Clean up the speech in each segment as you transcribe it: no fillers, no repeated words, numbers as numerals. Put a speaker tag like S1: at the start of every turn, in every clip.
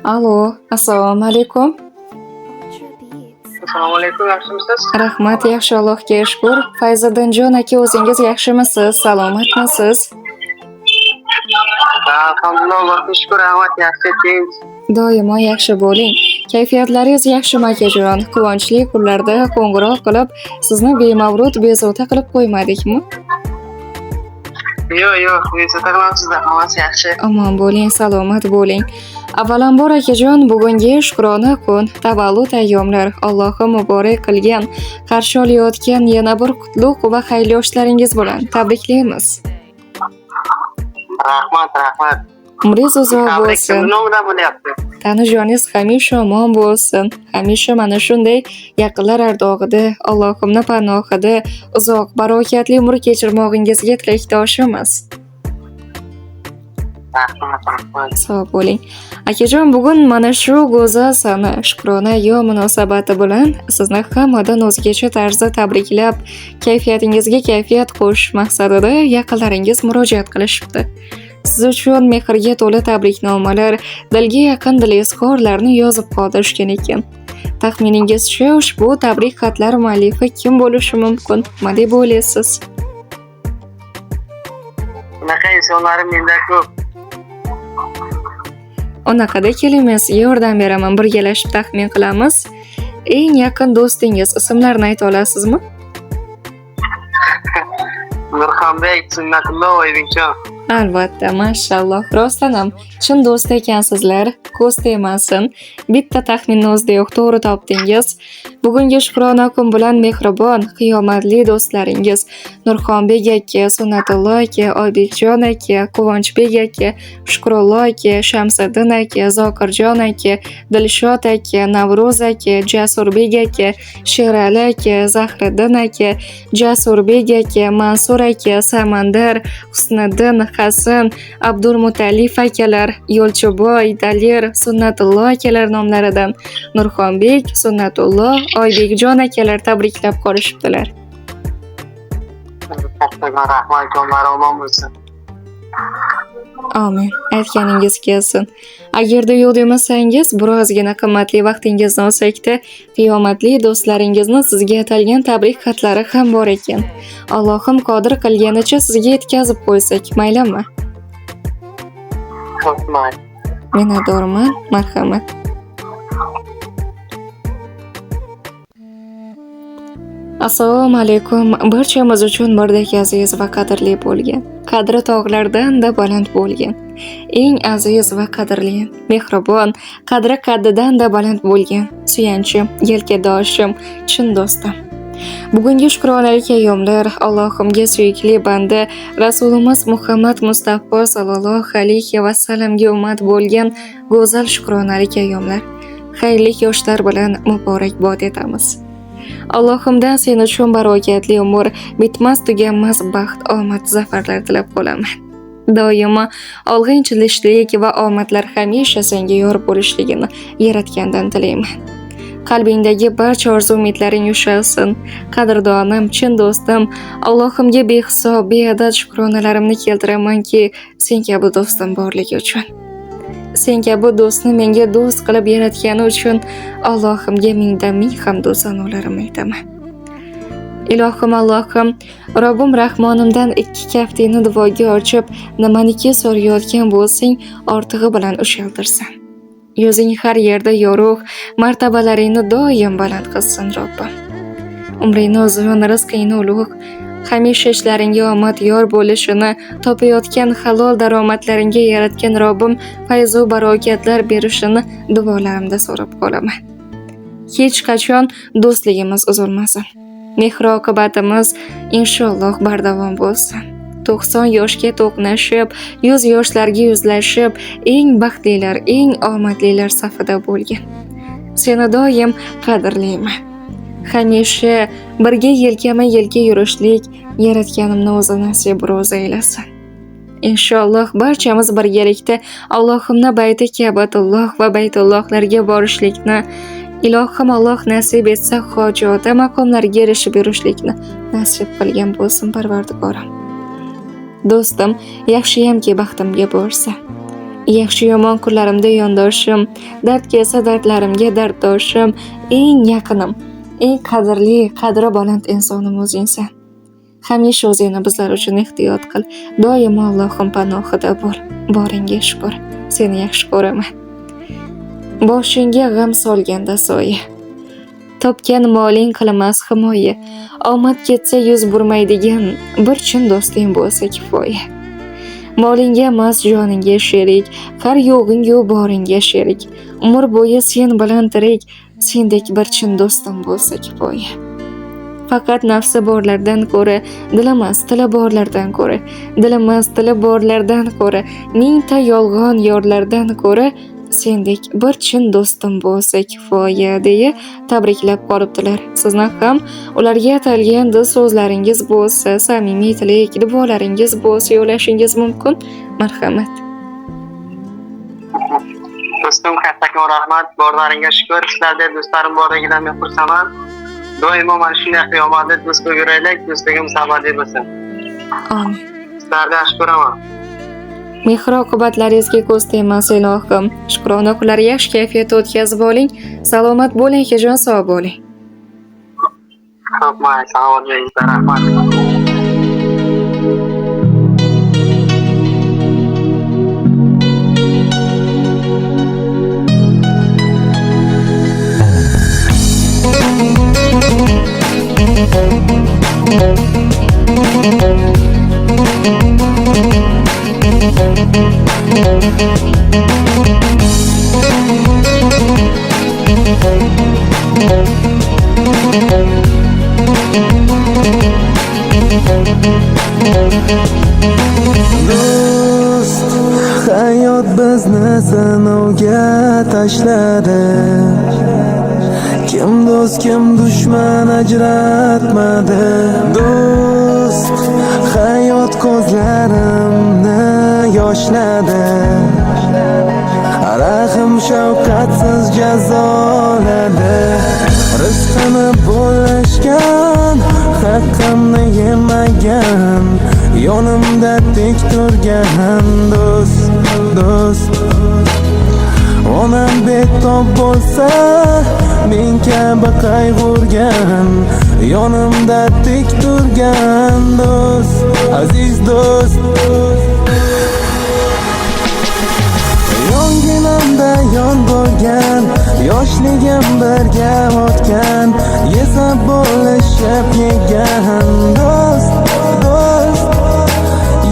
S1: Allo, assalomu alaykum.
S2: Assalomu alaykum, yaxshimisiz?
S1: Rahmat, yaxshi Allohga shukr. Fayziddinjon aka, o'zingiz yaxshimisiz? Salomatmisiz?
S2: Alhamdulillah, Allohga shukr, rahmat, yaxshi, tinch.
S1: Doimo yaxshi bo'ling. Kayfiyatlaringiz yaxshimi akajon? Quvonchli kunlarda qo'ng'iroq qilib, sizni bemavrid bezovta qilib qo'ymadikmi?
S2: Yo'q, bezovta qilmabsizda, hammasi yaxshi.
S1: Omon bo'ling, salomat bo'ling. Avvalambor akajon, bugungi shukrona kun, tavallud ayyomlar Allohim muborak qilgan, qarshi olayotgan yana bir qutlug' va xayrli yoshlaringiz bilan tabriklaymiz.
S2: Rahmat.
S1: Umringiz uzoq bo'lsin.
S2: Kimni nomidan bo'lyapti?
S1: Tanijoningiz hamisha omon bo'lsin. Hamisha mana shunday yaqinlar ardog'ida, Allohimning panohida uzoq barokatli umr kechirmog'ingizga tilakdoshimiz.
S2: Rahmat.
S1: Sog' bo'ling. Akajon, bugun mana shu go'zal sana shukrona ayyom munosabati bilan sizni hammadan o'zgacha tarzda tabriklab, kayfiyatingizga kayfiyat qo'shish maqsadida yaqinlaringiz murojaat qilishibdi. Siz uchun mehrga to'la tabriknomalar, dilga yaqin dilizkorlarni yozib qoldirishgan ekan. Taxminingizcha ushbu tabrik xatlar muallifi kim bo'lishi mumkin? Nima deb o'ylaysiz?
S2: Bunaqa insonlarim menda ko'p.
S1: Unaqada keling, yordam beraman, birgalashib taxmin qilamiz. Eng yaqin do'stingiz ismlarini ayta olasizmi?
S2: Nurxonbek, Sunnatullo Oybekjon.
S1: Albatta, mashalloh. Rostdan ham chin do'st ekansizlar. Ko'z tegmasin. Bitta taxminni o'zidayoq to'g'ri topdingiz. Bugungi shukrona kun bilan mehribon, qiyomatli do'stlaringiz Nurxonbek aka, Sunnatullo aka, Oybekjon aka, Quvonchbek aka, Shukrullo aka, Shamsiddin aka, Zokirjon aka, Dilshod aka, Navro'z aka, Jasurbek aka, Sherali aka, Zahriddin aka, Jasurbek aka, Mansur aka, Samandar, Husniddin, Hasan, Abdulmutalif akalar, Yo'lchiboy, Dalir, Sunnatullo akalar nomlaridan Nurxonbek, Sunnatullo, Oybekjon akalar tabriklab qolishibdilar.
S2: Rahmat, jonlar omon bo'lsin.
S1: Amin. Aytganingiz kelsin. Agarda yo'q demasangiz, birozgina qimmatli vaqtingizni olsakda, qiyomatli do'stlaringizni sizga atalgan tabrik xatlari ham bor ekan. Allohim qodir qilganicha sizga yetkazib qo'ysak, maylimi?
S2: Rahmat.
S1: Minnatdorman, marhamat. Assalomu alaykum. Barchamiz uchun birdek aziz va qadrli bo'lgan, qadri tog'lardan-da baland bo'lgan, eng aziz va qadrli, mehribon, qadri qaddidan-da baland bo'lgan, suyanchim, yelkadoshim, chin do'stim. Bugungi shukronalik ayyomlar Allohimga suyukli banda Rasulimiz Muhammad Mustafa sallallohu alayhi va sallamga ummat bo'lgan go'zal shukronalik ayyomlar. Xayrli yoshlar bilan muborakbod etamiz. Allohimdan sen uchun barokatli umr, bitmas tuganmas baxt, omad, zafarlar tilab qolaman. Doimo olg'a intilishlik va omadlar hamisha senga yor bo'lishligini Yaratgandan tilayman. Qalbingdagi barcha orzu-umidlaring ushalsin. Qadrdonim, chin do'stim, Allohimga behisob, beadad shukronalarimni keltiramanki, sen kabi do'stim borligi uchun. Sen kabi do'stni menga do'st qilib yaratgani uchun Allohimga mingdan ming hamd va sanolarni aytaman. Ilohim Allohim, Robbim Rahmonimdan ikki kaftingni duoga ochib, nimaniki so'rayotgan bo'lsang, ortig'i bilan ushaltirsan. Yuzing har yerda yorug', martabalaringni doim baland qilsin Robbim. Umringni uzun, rizqingni ulug', hamisha ishlaringga omad yor bo'lishini, topayotgan halol daromadlaringga yaratgan Robbim fayz va barokatlar berishini duolarimda so'rab qolaman. Hech qachon do'stligimiz uzilmasin. Mehr-oqibatimiz inshaalloh bardavom bo'lsin. 90 yoshga to'qnashib, 100 yoshlarga yuzlashib, eng baxtlilar, eng omadlilar safida bo'lgan. Seni doim qadrlayman. Hamisha birga yelkama-yelka yurishlik Yaratganimning o'zi nasib ro'za aylasin. Inshaalloh barchamiz birgalikda Allohimning bayti Ka'batulloh va baytullohlarga borishlikni, ilohim Alloh nasib etsa hojota maqomlariga erishib yurishlikni nasib qilgan bo'lsin Parvardigorim. Do'stim, yaxshiyamki baxtimga bo'lsa. Yaxshi yomon kunlarimda yondoshim, dard kelsa dardlarimga darddoshim, eng yaqinim, eng qadrli, qadri baland insonim o'zingsan. Hamisha o'zingni bizlar uchun ehtiyot qil. Doimo Allohim panohida bo'l. Boringga shukr. Seni yaxshi ko'raman. Boshingga g'am solganda soya. Topgan moling qilmas himoya. Omad ketsa yuz burmaydigan bir chin do'sting bo'lsa kifoya. Molingga emas joningga sherik, har yo'g'ing-yu boringga sherik. Umr bo'yi sen bilan tirik, sendek bir chin do'stim bo'lsa kifoya. Faqat nafsi borlardan ko'ra, dilamas tili borlardan ko'ra, dilamas tili borlardan ko'ra, mingta yolg'on yorlardan ko'ra, sendek bir chin do'stim bo'lsa kifoya deya tabriklab qolibdilar. Sizni ham ularga atalgan so'zlaringiz bo'lsa, samimiy tilak, duolaringiz bo'lsa yo'lashingiz mumkin. Marhamat.
S2: Do'stim, kattakon rahmat. Borlaringga shukr. Sizlarda do'stlarim borligidan men xursandman. Doimo mana shunday qiyomatda do'st bo'lib yuraylik, do'stligim sababli bo'lsin.
S1: Amin.
S2: Sizlarga yaxshi ko'raman.
S1: Mehr oqibatlaringizga ko'z tegmas ilohim. Shukrona kunlar, yaxshi kayfiyatda o'tkazib oling. Salomat bo'ling, jon sog' bo'ling.
S2: Xo'p, mayli, salomat bo'ling. Rahmat.
S3: Do'st, hayot bizni sinovga tashladi. Kim do'st, kim dushman ajratmadi. Do'st, hayot ko'zlarimni yoshladi. Rahim shafqatsiz jazoladi. Rizqini bo'lishgan, haqqimni yemagan, yonimda tik turgan do'st. Onam betob bo'lsa, men kabi qayg'urgan, yonimda tik turgan do'st, aziz do'st. Yonginamda yon bo'lgan, yoshligim birga o'tgan, yesa bo'lishib yegan do'st.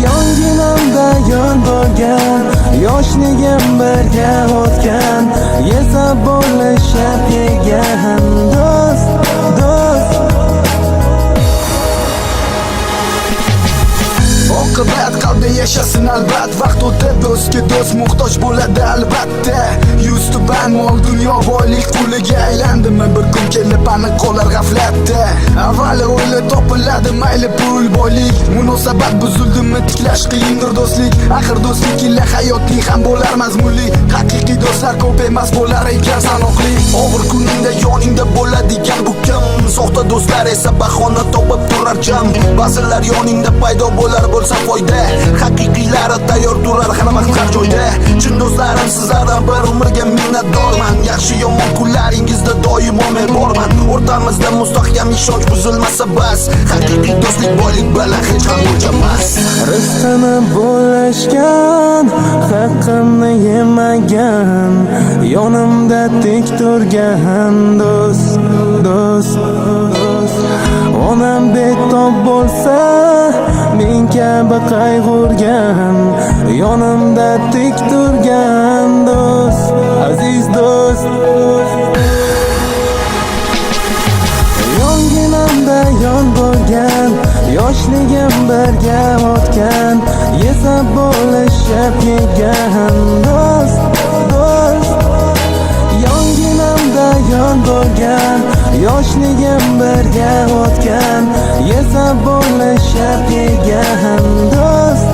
S3: Yonginamda yon bo'lgan, yoshligim birga o'tgan, yesa bo'lishib yegan do'st.
S4: Oqibat qalbda yashasin albat, vaqt o'tib do'stga do'st muhtoj bo'ladi albatta. Yuz tuban mol dunyo boylik quliga aylandimi, bir kun kelib aniq qolar g'aflatda. Avvali o'yla topiladi mayli pul boylik, munosabat buzildimi tiklash qiyindir do'stlik. Axir do'stlik illa hayotning ham bo'lar mazmunli, haqiqiy do'stlar ko'p emas bo'lar ekan sanoqli. Og'ir kuningda yoningda bo'ladigan bu kim? Soxta do'stlar esa bahona topib turar jam. Ba'zilar yoningda paydo bo'lar bo'lsa foyda, haqiqiylari tayyor turar har vaqt har joyda. Chin do'stlarim sizlardan bir umrga minnatdorman. Yaxshi yomon kunlaringizda doimo men borman. O'rtamizda mustahkam ishonch buzilmasa bas, haqiqiy do'stlik boylik bilan hech ham o'lchamas.
S3: Rizqini bo'lishgan, haqqimni yemagan, yonimda tik turgan do'st. Onam betob bo'lsa, men kabi qayg'urgan, yonimda tik turgan do'st, aziz do'st. Yonginamda yon bo'lgan, yoshligim birga o'tgan, yesa bo'lishib yegan do'st. Yonginamda yon bo'lgan, yoshligim birga o'tgan, yesa bo'lishib yegan do'st.